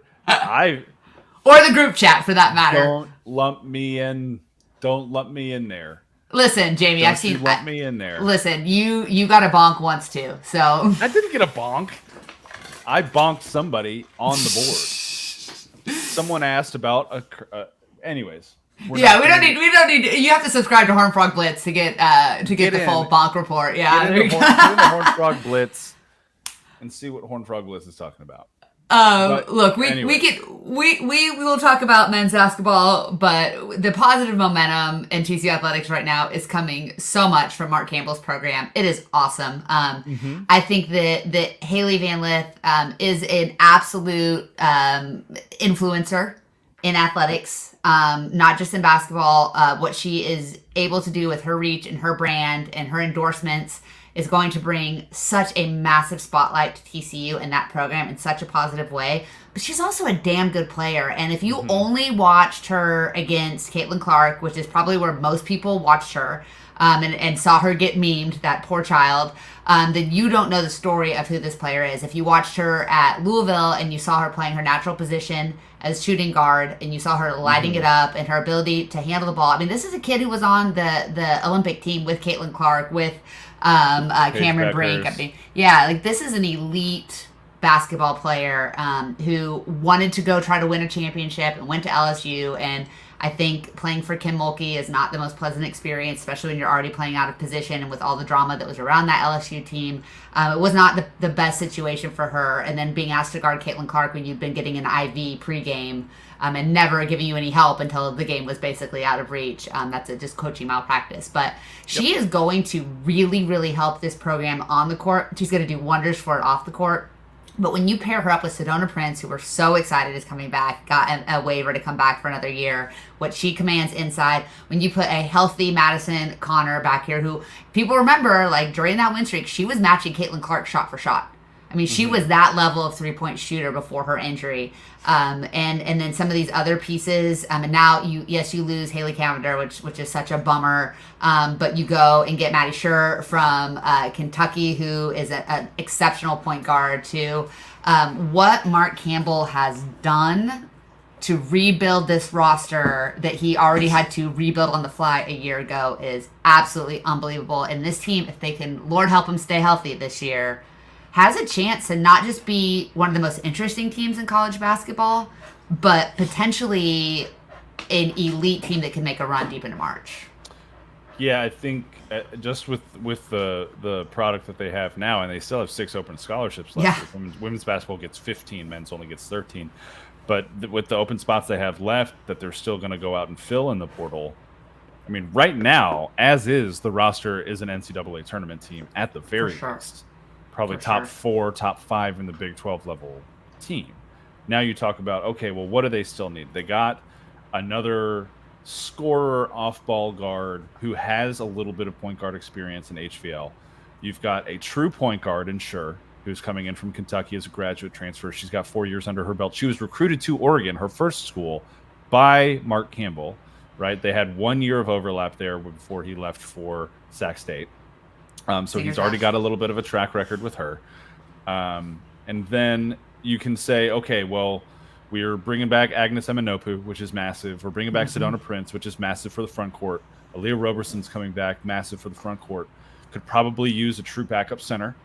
Or the group chat for that matter. Don't lump me in there. Listen, Jamie, I've seen. Lump me in there. Listen, you got a bonk once too, so. I didn't get a bonk. I bonked somebody on the board. Someone asked about anyways. We don't need. You have to subscribe to Horn Frog Blitz to get the full bonk report. Yeah, get in the Horn Frog Blitz and see what Horn Frog Blitz is talking about. Look, we will talk about men's basketball, but the positive momentum in TCU athletics right now is coming so much from Mark Campbell's program. It is awesome. I think that Hailey Van Lith is an absolute influencer in athletics, not just in basketball. What she is able to do with her reach and her brand and her endorsements is going to bring such a massive spotlight to TCU and that program in such a positive way. But she's also a damn good player. And if you only watched her against Caitlin Clark, which is probably where most people watched her, and saw her get memed, that poor child, then you don't know the story of who this player is. If you watched her at Louisville and you saw her playing her natural position as shooting guard and you saw her lighting it up and her ability to handle the ball. I mean, this is a kid who was on the Olympic team with Caitlin Clark, with Cameron Brink. I mean, this is an elite basketball player who wanted to go try to win a championship and went to LSU. And I think playing for Kim Mulkey is not the most pleasant experience, especially when you're already playing out of position and with all the drama that was around that LSU team. It was not the best situation for her. And then being asked to guard Caitlin Clark when you've been getting an IV pregame and never giving you any help until the game was basically out of reach. That's just coaching malpractice. But she is going to really, really help this program on the court. She's going to do wonders for it off the court. But when you pair her up with Sedona Prince, who we're so excited is coming back, got a waiver to come back for another year, what she commands inside, when you put a healthy Madison Connor back here, who people remember, like during that win streak, she was matching Caitlin Clark shot for shot. I mean, she was that level of 3-point shooter before her injury. And then some of these other pieces, and now you lose Haley Cavender, which is such a bummer. But you go and get Maddie Scherr from Kentucky, who is an exceptional point guard too. What Mark Campbell has done to rebuild this roster that he already had to rebuild on the fly a year ago is absolutely unbelievable. And this team, if they can, Lord help them stay healthy this year, has a chance to not just be one of the most interesting teams in college basketball, but potentially an elite team that can make a run deep into March. Yeah, I think just with the product that they have now, and they still have 6 open scholarships left. Yeah. Women's basketball gets 15, men's only gets 13. But with the open spots they have left that they're still going to go out and fill in the portal, I mean, right now, as is, the roster is an NCAA tournament team at the very least. Probably top 4, top 5 in the Big 12 level team. Now you talk about, okay, well, what do they still need? They got another scorer off-ball guard who has a little bit of point guard experience in HVL. You've got a true point guard in Scherr, who's coming in from Kentucky as a graduate transfer. She's got 4 years under her belt. She was recruited to Oregon, her first school, by Mark Campbell, right? They had 1 year of overlap there before he left for Sac State. So he's already got a little bit of a track record with her. And then you can say, okay, well, we're bringing back Agnes Eminopu, which is massive. We're bringing back Sedona Prince, which is massive for the front court. Aaliyah Roberson's coming back, massive for the front court. Could probably use a true backup center.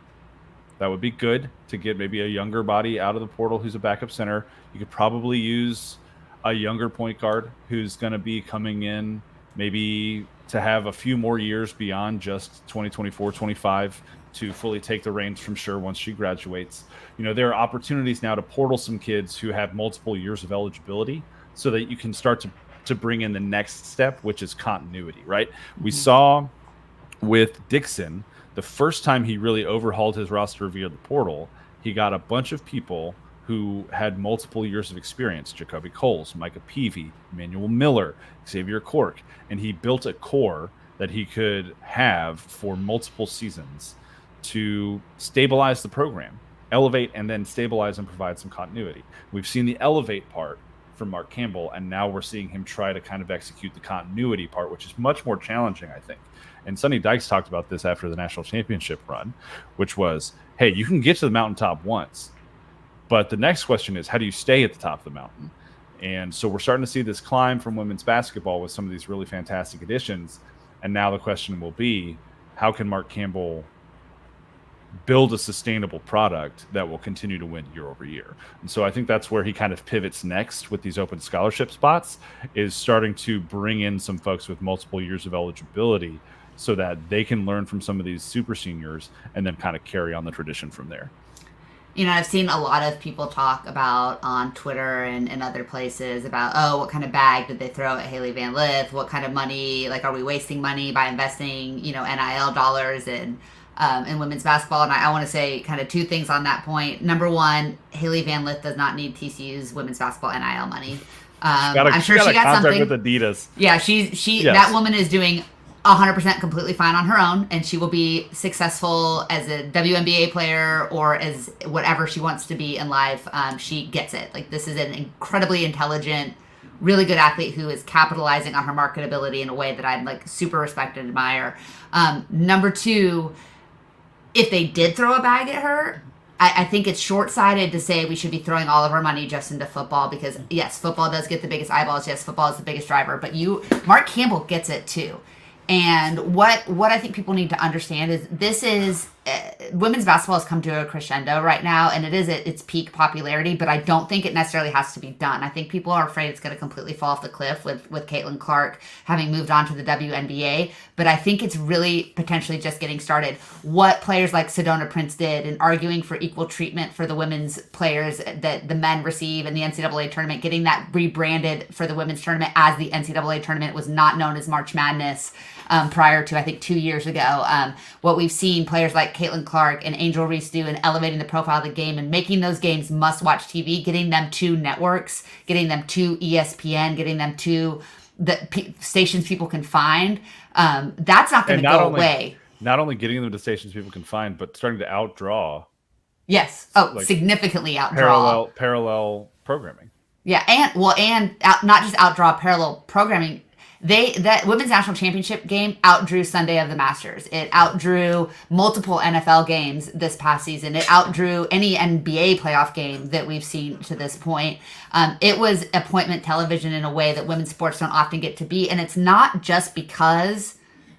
That would be good to get maybe a younger body out of the portal who's a backup center. You could probably use a younger point guard who's going to be coming in maybe to have a few more years beyond just 2024, 25 to fully take the reins from Scherr once she graduates. You know, there are opportunities now to portal some kids who have multiple years of eligibility so that you can start to bring in the next step, which is continuity, right? We saw with Dixon, the first time he really overhauled his roster via the portal, he got a bunch of people who had multiple years of experience: Jacoby Coles, Micah Peavy, Emmanuel Miller, Xavier Cork, and he built a core that he could have for multiple seasons to stabilize the program, elevate, and then stabilize and provide some continuity. We've seen the elevate part from Mark Campbell, and now we're seeing him try to kind of execute the continuity part, which is much more challenging, I think. And Sonny Dykes talked about this after the national championship run, which was, hey, you can get to the mountaintop once, but the next question is, how do you stay at the top of the mountain? And so we're starting to see this climb from women's basketball with some of these really fantastic additions. And now the question will be, how can Mark Campbell build a sustainable product that will continue to win year over year? And so I think that's where he kind of pivots next with these open scholarship spots, is starting to bring in some folks with multiple years of eligibility so that they can learn from some of these super seniors and then kind of carry on the tradition from there. You know, I've seen a lot of people talk about on Twitter and other places about, oh, what kind of bag did they throw at Hailey Van Lith? What kind of money, like, are we wasting money by investing, you know, NIL dollars in women's basketball? And I want to say kind of two things on that point. Number one, Hailey Van Lith does not need TCU's women's basketball NIL money. I'm sure she got something with Adidas. Yeah, that woman is doing 100% completely fine on her own, and she will be successful as a WNBA player or as whatever she wants to be in life. She gets it. Like, this is an incredibly intelligent, really good athlete who is capitalizing on her marketability in a way that I like super respect and admire. Number two, if they did throw a bag at her, I think it's short-sighted to say we should be throwing all of our money just into football, because yes, football does get the biggest eyeballs. Yes, football is the biggest driver, but Mark Campbell gets it too. And what I think people need to understand is this is women's basketball has come to a crescendo right now, and it is at its peak popularity, but I don't think it necessarily has to be done. I think people are afraid it's going to completely fall off the cliff with Caitlin Clark having moved on to the WNBA, but I think it's really potentially just getting started. What players like Sedona Prince did in arguing for equal treatment for the women's players that the men receive in the NCAA tournament, getting that rebranded for the women's tournament as the NCAA tournament, was not known as March Madness prior to, I think, 2 years ago. What we've seen players like Caitlin Clark and Angel Reese do in elevating the profile of the game and making those games must-watch TV, getting them to networks, getting them to ESPN, getting them to the stations people can find, that's not going to go away. Not only getting them to stations people can find, but starting to outdraw Yes. Oh, like significantly outdraw. Parallel programming. Yeah, not just outdraw, parallel programming. That women's national championship game outdrew Sunday of the Masters. It outdrew multiple NFL games this past season. It outdrew any NBA playoff game that we've seen to this point. It was appointment television in a way that women's sports don't often get to be. And it's not just because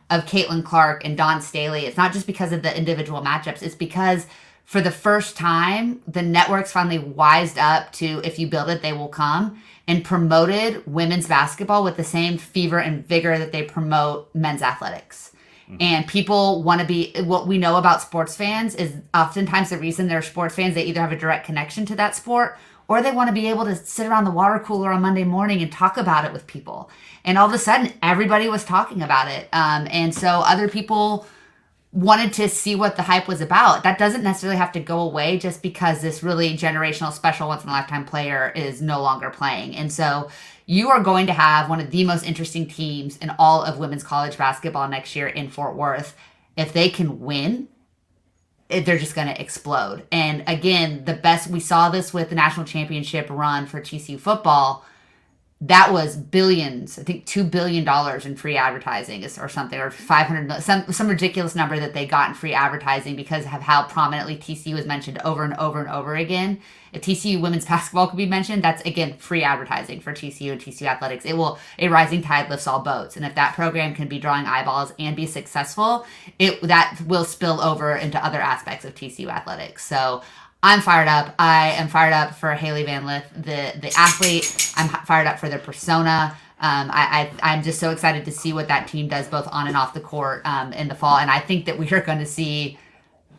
of Caitlin Clark and Dawn Staley. It's not just because of the individual matchups. It's because for the first time, the networks finally wised up to, if you build it, they will come, and promoted women's basketball with the same fever and vigor that they promote men's athletics. Mm-hmm. And people want to be, what we know about sports fans is oftentimes the reason they're sports fans, they either have a direct connection to that sport, or they want to be able to sit around the water cooler on Monday morning and talk about it with people. And all of a sudden, everybody was talking about it. And so other people wanted to see what the hype was about. That doesn't necessarily have to go away just because this really generational, special, once-in-a-lifetime player is no longer playing. And so you are going to have one of the most interesting teams in all of women's college basketball next year in Fort Worth. If they can win, they're just going to explode. And again, we saw this with the national championship run for TCU football. That was billions, I think $2 billion in free advertising or something, or 500, some ridiculous number that they got in free advertising because of how prominently TCU was mentioned over and over and over again. If TCU women's basketball could be mentioned, that's, again, free advertising for TCU and TCU athletics. A rising tide lifts all boats. And if that program can be drawing eyeballs and be successful, that will spill over into other aspects of TCU athletics. So I'm fired up. I am fired up for Hailey Van Lith, the athlete. I'm fired up for their persona. I'm just so excited to see what that team does both on and off the court in the fall. And I think that we are going to see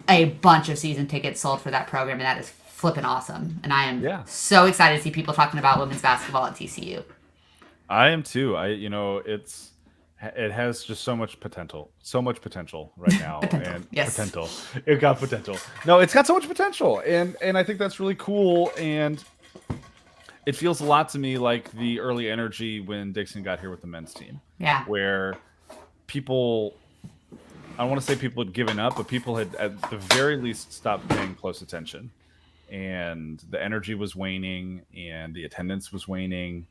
a bunch of season tickets sold for that program, and that is flipping awesome. And I am so excited to see people talking about women's basketball at TCU. I am too. It has just so much potential right now. And yes. Potential. It got potential. No, it's got so much potential. And I think that's really cool. And it feels a lot to me like the early energy when Dixon got here with the men's team. Yeah. Where people, I don't want to say people had given up, but people had at the very least stopped paying close attention. And the energy was waning and the attendance was waning.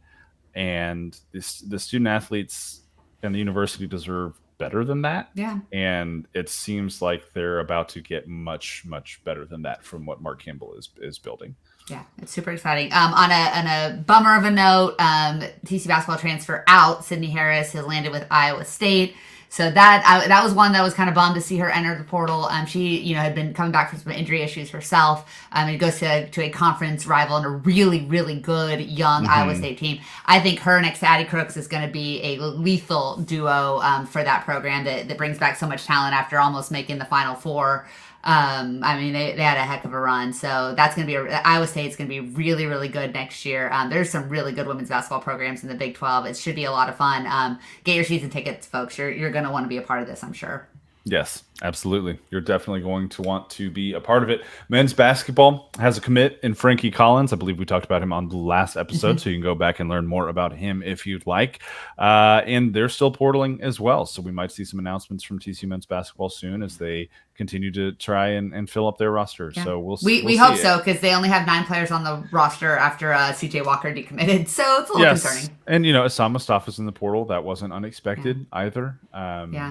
And the student athletes and the university deserve better than that. Yeah. And it seems like they're about to get much, much better than that from what Mark Campbell is building. Yeah, it's super exciting. On a bummer of a note, TCU basketball transfer out, Sydney Harris has landed with Iowa State. So that was one that was kind of bummed to see her enter the portal. She had been coming back from some injury issues herself. It goes to a conference rival and a really, really good young Iowa State team. I think her next to Addie Crooks is going to be a lethal duo for that program that brings back so much talent after almost making the Final Four. They had a heck of a run. So that's going to be Iowa State's going to be really, really good next year. There's some really good women's basketball programs in the Big 12. It should be a lot of fun. Get your season tickets, folks. You're going to want to be a part of this, I'm sure. Yes, absolutely. You're definitely going to want to be a part of it. Men's basketball has a commit in Frankie Collins. I believe we talked about him on the last episode, so you can go back and learn more about him if you'd like. And they're still portaling as well, so we might see some announcements from TCU men's basketball soon as they continue to try and fill up their roster. Yeah. So we hope so, because they only have 9 players on the roster after CJ Walker decommitted, so it's a little concerning. And Assam Mustafa's in the portal. That wasn't unexpected either.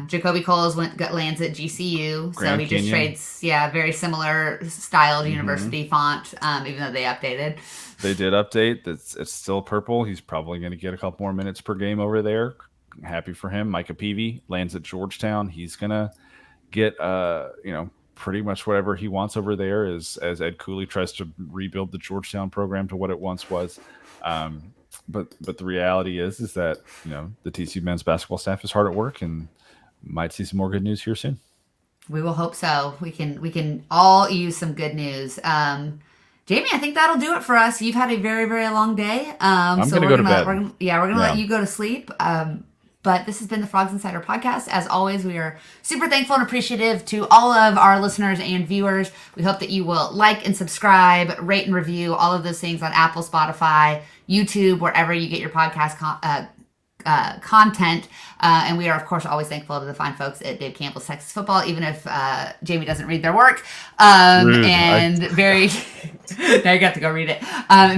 Jacoby Coles lands at GCU, so he just trades very similar styled university font, even though they updated. They did update. It's still purple. He's probably going to get a couple more minutes per game over there. Happy for him. Micah Peavy lands at Georgetown. He's going to get pretty much whatever he wants over there as Ed Cooley tries to rebuild the Georgetown program to what it once was. But the reality is that the TCU men's basketball staff is hard at work and might see some more good news here soon. We will hope so. We can all use some good news. Jamie, I think that'll do it for us. You've had a very, very long day. I'm going to go to bed. We're going to let you go to sleep. But this has been the Frogs Insider Podcast. As always, we are super thankful and appreciative to all of our listeners and viewers. We hope that you will like and subscribe, rate and review, all of those things on Apple, Spotify, YouTube, wherever you get your podcast content. And we are, of course, always thankful to the fine folks at Dave Campbell's Texas Football, even if Jamie doesn't read their work. And very, now you got to go read it.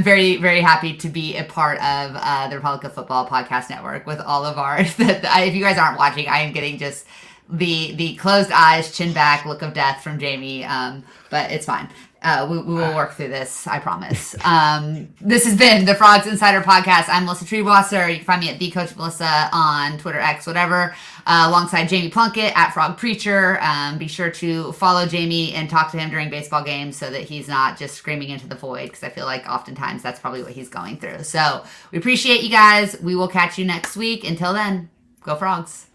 Very, very happy to be a part of the Republic of Football Podcast Network with all of our, if you guys aren't watching, I am getting just the closed eyes, chin back look of death from Jamie. But it's fine. We will work through this, I promise. This has been the Frogs Insider Podcast. I'm Melissa Treebwasser. You can find me at @TheCoachMelissa on Twitter, X, whatever, alongside Jamie Plunkett at Frog Preacher. Be sure to follow Jamie and talk to him during baseball games so that he's not just screaming into the void, because I feel like oftentimes that's probably what he's going through. So we appreciate you guys. We will catch you next week. Until then, go Frogs.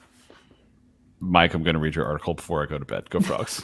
Mike, I'm going to read your article before I go to bed. Go Frogs.